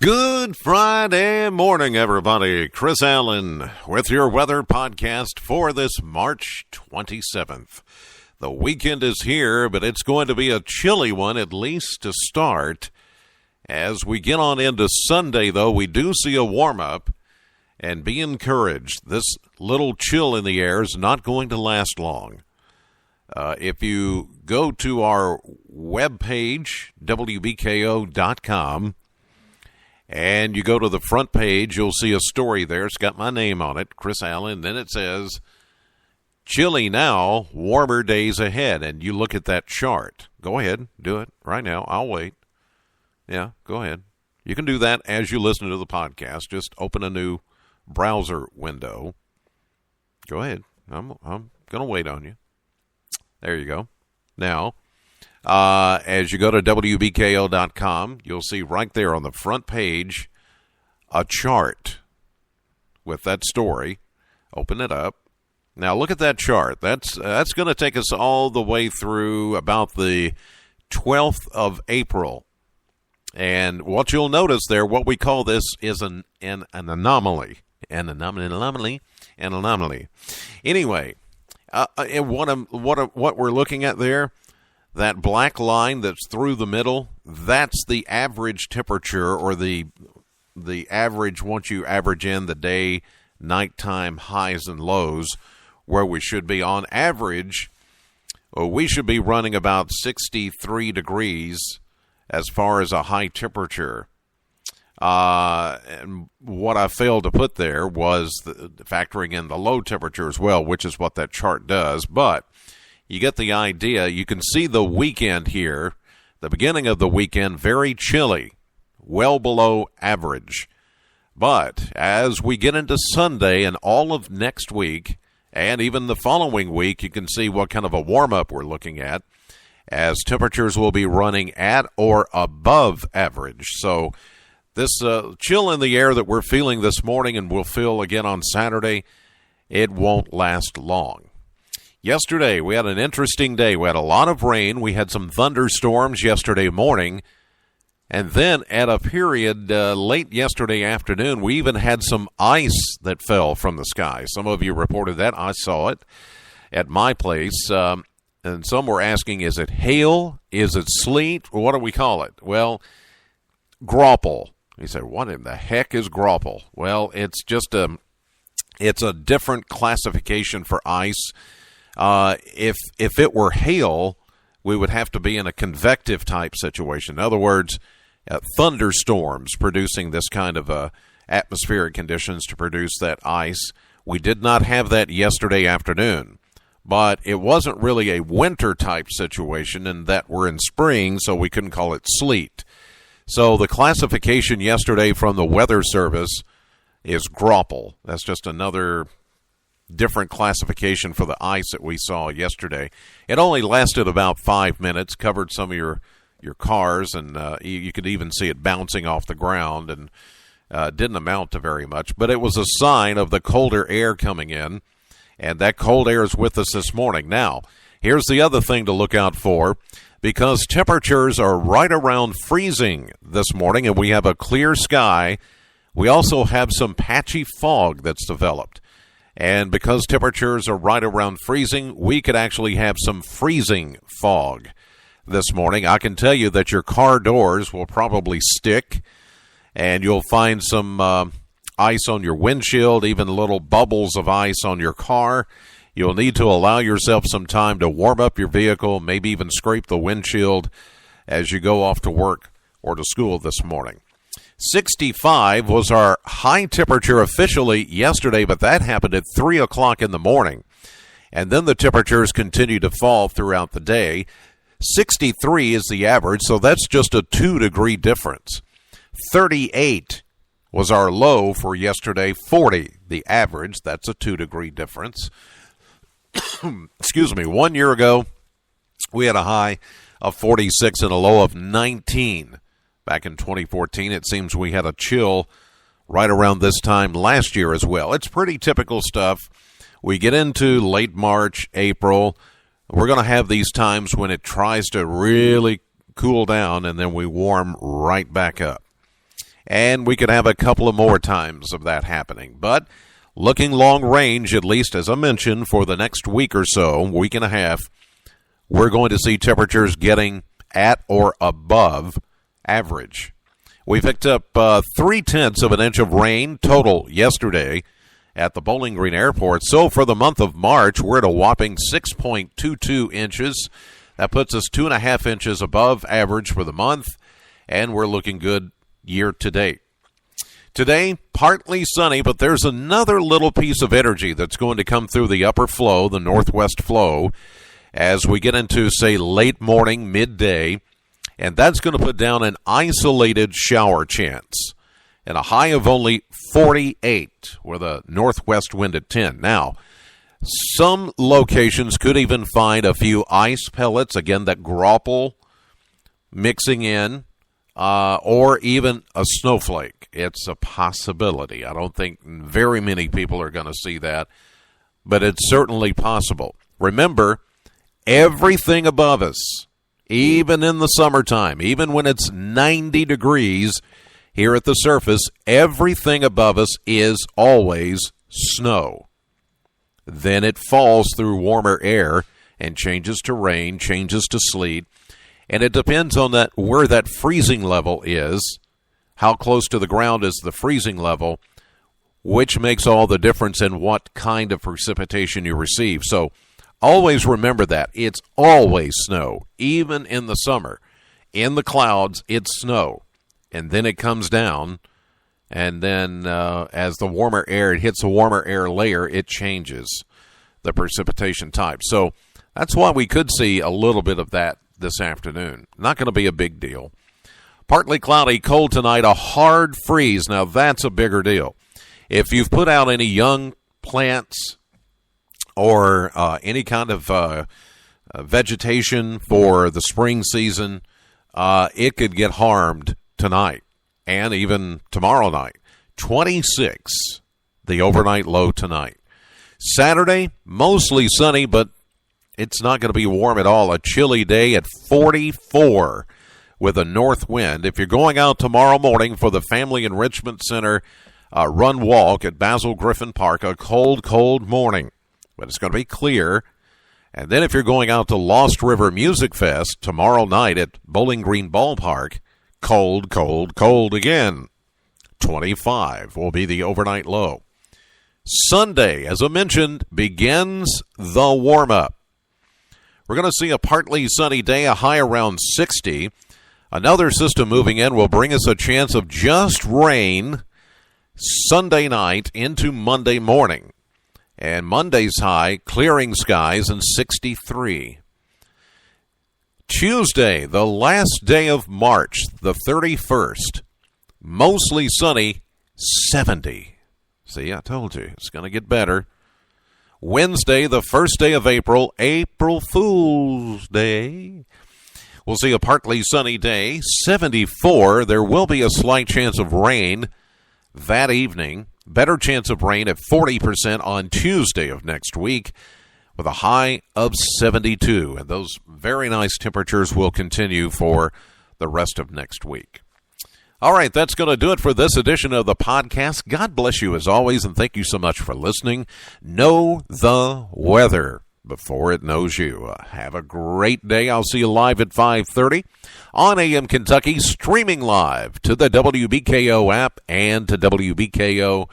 Good Friday morning, everybody. Chris Allen with your weather podcast for this March 27th. The weekend is here, but it's going to be a chilly one, at least to start. As we get on into Sunday, though, we do see a warm-up, and be encouraged. This little chill in the air is not going to last long. If you go to our webpage, WBKO.com, and you go to the front page, you'll see a story there. It's got my name on it, Chris Allen. Then it says, chilly now, warmer days ahead. And you look at that chart. Go ahead, do it right now. I'll wait. Yeah, go ahead. You can do that as you listen to the podcast. Just open a new browser window. Go ahead. I'm going to wait on you. There you go. Now, as you go to WBKO.com, you'll see right there on the front page a chart with that story. Open it up. Now, look at that chart. That's going to take us all the way through about the 12th of April. And what you'll notice there, what we call this is an anomaly. An anomaly. Anyway, what we're looking at there, that black line that's through the middle, that's the average temperature, or the average once you average in the day, nighttime highs and lows, where we should be on average. We should be running about 63 degrees as far as a high temperature. And what I failed to put there was factoring in the low temperature as well, which is what that chart does. But you get the idea. You can see the weekend here, the beginning of the weekend, very chilly, well below average. But as we get into Sunday and all of next week, and even the following week, you can see what kind of a warm-up we're looking at, as temperatures will be running at or above average. So this chill in the air that we're feeling this morning and we'll feel again on Saturday, it won't last long. Yesterday, we had an interesting day. We had a lot of rain. We had some thunderstorms yesterday morning. And then at a period late yesterday afternoon, we even had some ice that fell from the sky. Some of you reported that. I saw it at my place. And some were asking, is it hail? Is it sleet? What do we call it? Well, graupel. He said, what in the heck is graupel? Well, it's just it's a different classification for ice. If it were hail, we would have to be in a convective type situation. In other words, thunderstorms producing this kind of atmospheric conditions to produce that ice. We did not have that yesterday afternoon, but it wasn't really a winter type situation in that we're in spring, so we couldn't call it sleet. So the classification yesterday from the Weather Service is graupel. That's just another different classification for the ice that we saw yesterday. It only lasted about 5 minutes, covered some of your cars, and you could even see it bouncing off the ground, and didn't amount to very much. But it was a sign of the colder air coming in, and that cold air is with us this morning. Now, here's the other thing to look out for. Because temperatures are right around freezing this morning and we have a clear sky, we also have some patchy fog that's developed. And because temperatures are right around freezing, we could actually have some freezing fog this morning. I can tell you that your car doors will probably stick, and you'll find some ice on your windshield, even little bubbles of ice on your car. You'll need to allow yourself some time to warm up your vehicle, maybe even scrape the windshield as you go off to work or to school this morning. 65 was our high temperature officially yesterday, but that happened at 3 o'clock in the morning. And then the temperatures continue to fall throughout the day. 63 is the average, so that's just a 2-degree difference. 38 was our low for yesterday. 40, the average, that's a 2-degree difference. Excuse me, 1 year ago, we had a high of 46 and a low of 19. Back in 2014, it seems we had a chill right around this time last year as well. It's pretty typical stuff. We get into late March, April. We're going to have these times when it tries to really cool down, and then we warm right back up. and we could have a couple of more times of that happening. But looking long range, at least as I mentioned, for the next week or so, week and a half, we're going to see temperatures getting at or above average. We picked up 0.3 of an inch of rain total yesterday at the Bowling Green Airport. So for the month of March, we're at a whopping 6.22 inches. That puts us 2.5 inches above average for the month, and we're looking good year to date. Today, partly sunny, but there's another little piece of energy that's going to come through the upper flow, the northwest flow, as we get into, say, late morning, midday, and that's going to put down an isolated shower chance and a high of only 48 with a northwest wind at 10. Now, some locations could even find a few ice pellets, again, that grapple mixing in, or even a snowflake. It's a possibility. I don't think very many people are going to see that, but it's certainly possible. Remember, everything above us, even in the summertime, even when it's 90 degrees here at the surface, everything above us is always snow. Then it falls through warmer air and changes to rain, changes to sleet, and it depends on that where that freezing level is, how close to the ground is the freezing level, which makes all the difference in what kind of precipitation you receive. So always remember that. It's always snow, even in the summer. In the clouds, it's snow. And then it comes down, and then as the warmer air, it hits a warmer air layer, it changes the precipitation type. So that's why we could see a little bit of that this afternoon. Not going to be a big deal. Partly cloudy, cold tonight, a hard freeze. Now that's a bigger deal. If you've put out any young plants or any kind of vegetation for the spring season, it could get harmed tonight and even tomorrow night. 26, the overnight low tonight. Saturday, mostly sunny, but it's not going to be warm at all. A chilly day at 44 with a north wind. If you're going out tomorrow morning for the Family Enrichment Center run walk at Basil Griffin Park, a cold, cold morning, but it's going to be clear. And then if you're going out to Lost River Music Fest tomorrow night at Bowling Green Ballpark, cold, cold, cold again. 25 will be the overnight low. Sunday, as I mentioned, begins the warm-up. We're going to see a partly sunny day, a high around 60. Another system moving in will bring us a chance of just rain Sunday night into Monday morning. And Monday's high, clearing skies, and 63. Tuesday, the last day of March, the 31st, mostly sunny, 70. See, I told you, it's going to get better. Wednesday, the first day of April, April Fool's Day. We'll see a partly sunny day, 74. There will be a slight chance of rain that evening. Better chance of rain at 40% on Tuesday of next week with a high of 72. And those very nice temperatures will continue for the rest of next week. All right, that's going to do it for this edition of the podcast. God bless you as always, and thank you so much for listening. Know the weather before it knows you. Have a great day. I'll see you live at 5:30 on AM Kentucky, streaming live to the WBKO app and to WBKO.com.